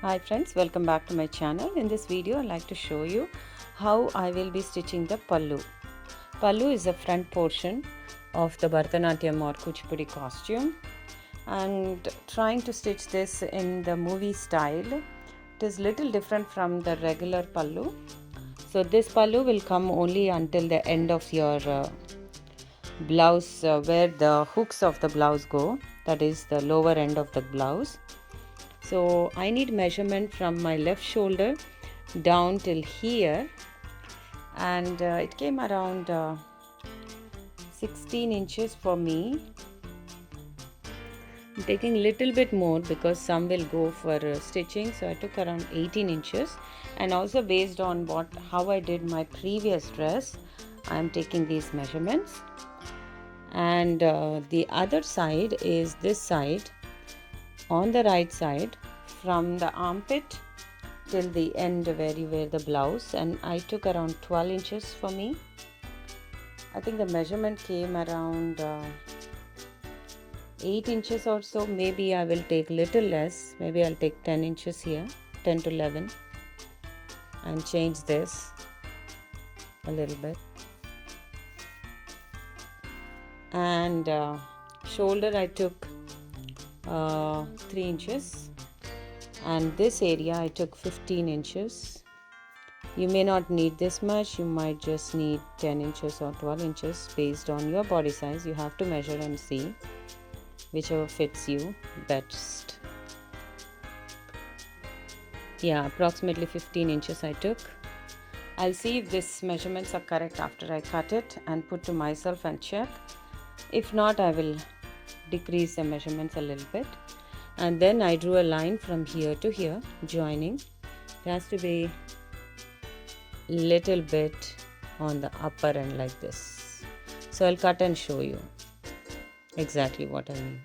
Hi friends, welcome back to my channel. In this video I'd like to show you how I will be stitching the Pallu. Pallu is the front portion of the Bharatnatyam or Kuchipudi costume, and trying to stitch this in the movie style. It is little different from the regular Pallu. So this Pallu will come only until the end of your blouse, where the hooks of the blouse go, that is the lower end of the blouse. So I need measurement from my left shoulder down till here, and it came around 16 inches for me. I'm taking little bit more because some will go for stitching, so I took around 18 inches, and also based on how I did my previous dress, I am taking these measurements. And the other side is this side. On the right side, from the armpit till the end where you wear the blouse, and I took around 12 inches for me. I think the measurement came around 8 inches or so. Maybe I will take little less. Maybe I'll take 10 inches here, 10 to 11, and change this a little bit. And shoulder I took 3 inches, and this area I took 15 inches. You may not need this much, you might just need 10 inches or 12 inches based on your body size. You have to measure and see whichever fits you best. Yeah, approximately 15 inches I took. I'll see if these measurements are correct after I cut it and put to myself and check. If not, I will decrease the measurements a little bit. And then I drew a line from here to here, joining. It has to be little bit on the upper end like this. So I'll cut and show you exactly what I mean.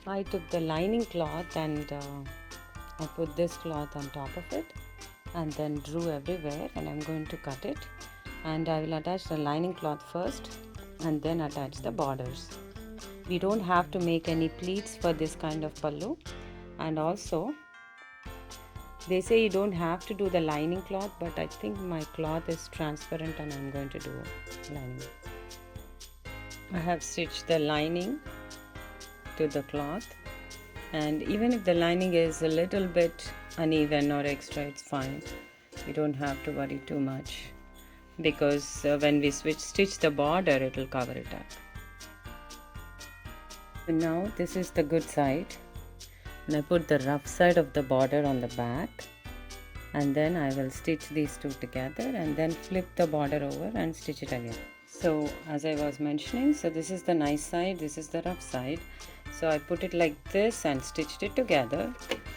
I took the lining cloth and I put this cloth on top of it, and then drew everywhere, and I'm going to cut it, and I will attach the lining cloth first and then attach the borders. We don't have to make any pleats for this kind of pallu, and also they say you don't have to do the lining cloth, but I think my cloth is transparent and I'm going to do lining. I have stitched the lining to the cloth, and even if the lining is a little bit uneven or extra, it's fine. You don't have to worry too much, because when we stitch the border, it will cover it up. Now this is the good side, and I put the rough side of the border on the back, and then I will stitch these two together and then flip the border over and stitch it again. So as I was mentioning, so this is the nice side, this is the rough side. So I put it like this and stitched it together,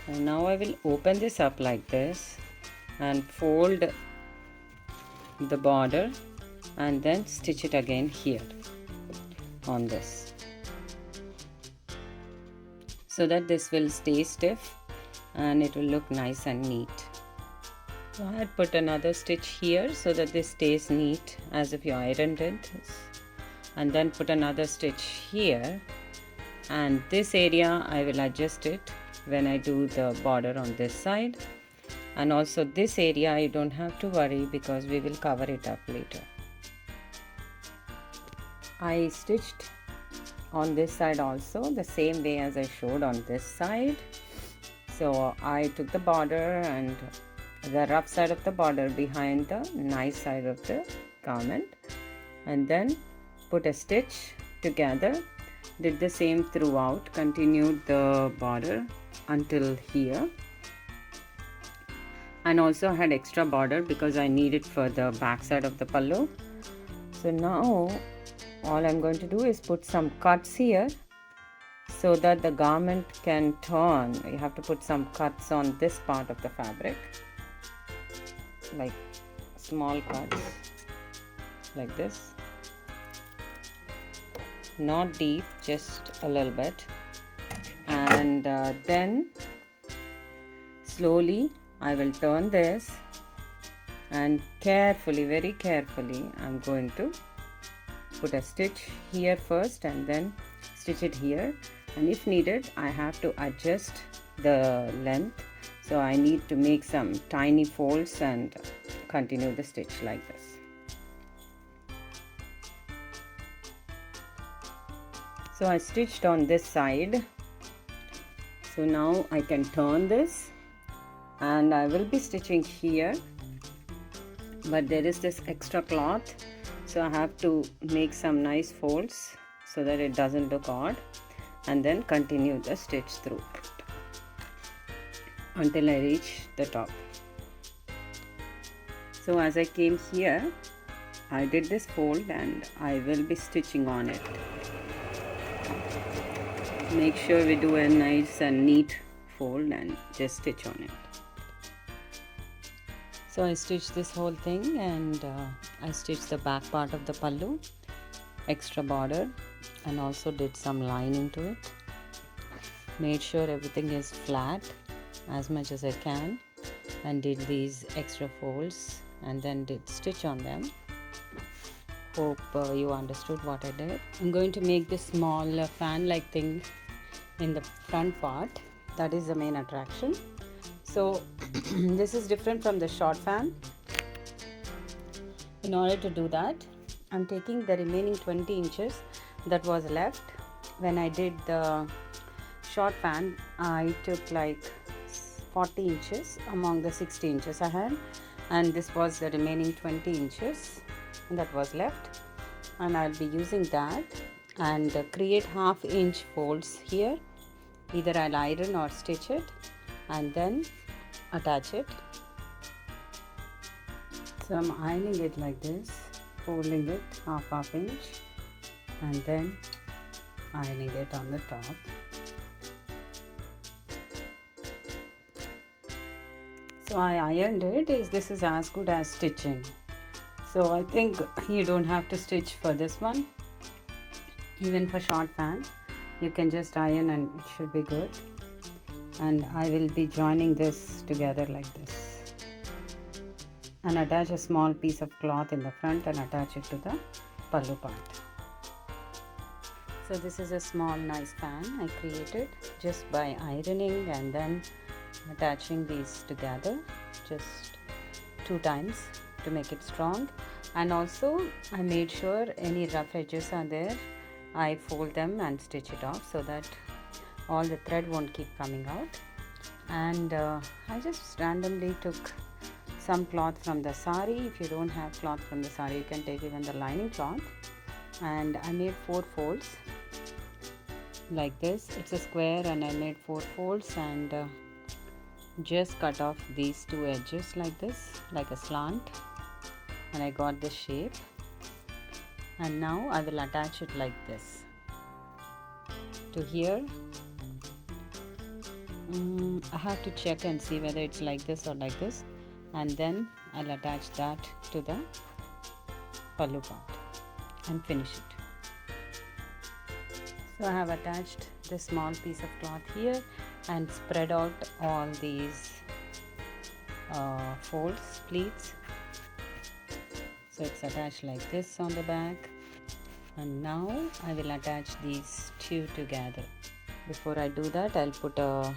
and now I will open this up like this and fold the border and then stitch it again here on this, so that this will stay stiff and it will look nice and neat. So I had put another stitch here so that this stays neat as if you ironed it, and then put another stitch here, and this area I will adjust it when I do the border on this side. And also this area you don't have to worry because we will cover it up later. I stitched on this side also the same way as I showed on this side. So I took the border and the rough side of the border behind the nice side of the garment, and then put a stitch together. Did the same throughout, continued the border until here, and also had extra border because I need it for the back side of the pallu. So now all I'm going to do is put some cuts here so that the garment can turn. You have to put some cuts on this part of the fabric, like small cuts like this, not deep, just a little bit, and then slowly I will turn this, and carefully, very carefully, I'm going to put a stitch here first and then stitch it here, and if needed I have to adjust the length, so I need to make some tiny folds and continue the stitch like this. So I stitched on this side, so now I can turn this and I will be stitching here, but there is this extra cloth, so I have to make some nice folds so that it doesn't look odd, and then continue the stitch through until I reach the top. So as I came here, I did this fold and I will be stitching on it. Make sure we do a nice and neat fold and just stitch on it. So I stitched this whole thing, and I stitched the back part of the pallu, extra border, and also did some lining to it. Made sure everything is flat as much as I can, and did these extra folds and then did stitch on them. Hope you understood what I did. I'm going to make this small fan like thing in the front part. That is the main attraction. So this is different from the short fan. In order to do that, I'm taking the remaining 20 inches that was left. When I did the short fan, I took like 40 inches among the 60 inches I had, and this was the remaining 20 inches that was left, and I'll be using that and create half-inch folds here. Either I'll iron or stitch it and then attach it. So I'm ironing it like this, folding it half inch and then ironing it on the top. So I ironed it. This is as good as stitching. So I think you don't have to stitch for this one. Even for short fan, you can just iron and it should be good. And I will be joining this together like this. And attach a small piece of cloth in the front and attach it to the pallu part. So this is a small nice fan I created just by ironing and then attaching these together just 2 times to make it strong. And also I made sure any rough edges are there, I fold them and stitch it off so that all the thread won't keep coming out. And I just randomly took some cloth from the sari. If you don't have cloth from the sari, you can take even the lining cloth, and I made 4 folds like this. It's a square and I made 4 folds and just cut off these 2 edges like this, like a slant, and I got this shape. And now I will attach it like this to here. I have to check and see whether it's like this or like this, and then I'll attach that to the pallu part and finish it. So I have attached this small piece of cloth here and spread out all these folds, pleats. So it's attached like this on the back, and now I will attach these 2 together. Before I do that, I'll put a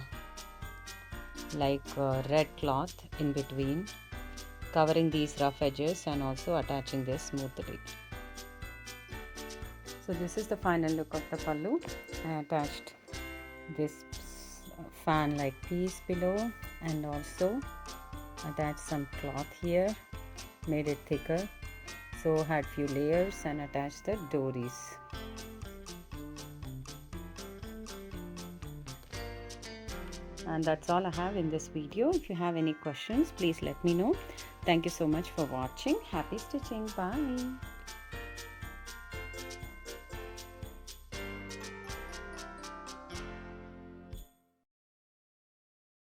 red cloth in between, covering these rough edges and also attaching this smoothly. So this is the final look of the pallu. I attached this fan like piece below and also attached some cloth here, made it thicker, so had few layers, and attached the dories. And that's all I have in this video. If you have any questions, please let me know. Thank you so much for watching. Happy stitching. Bye.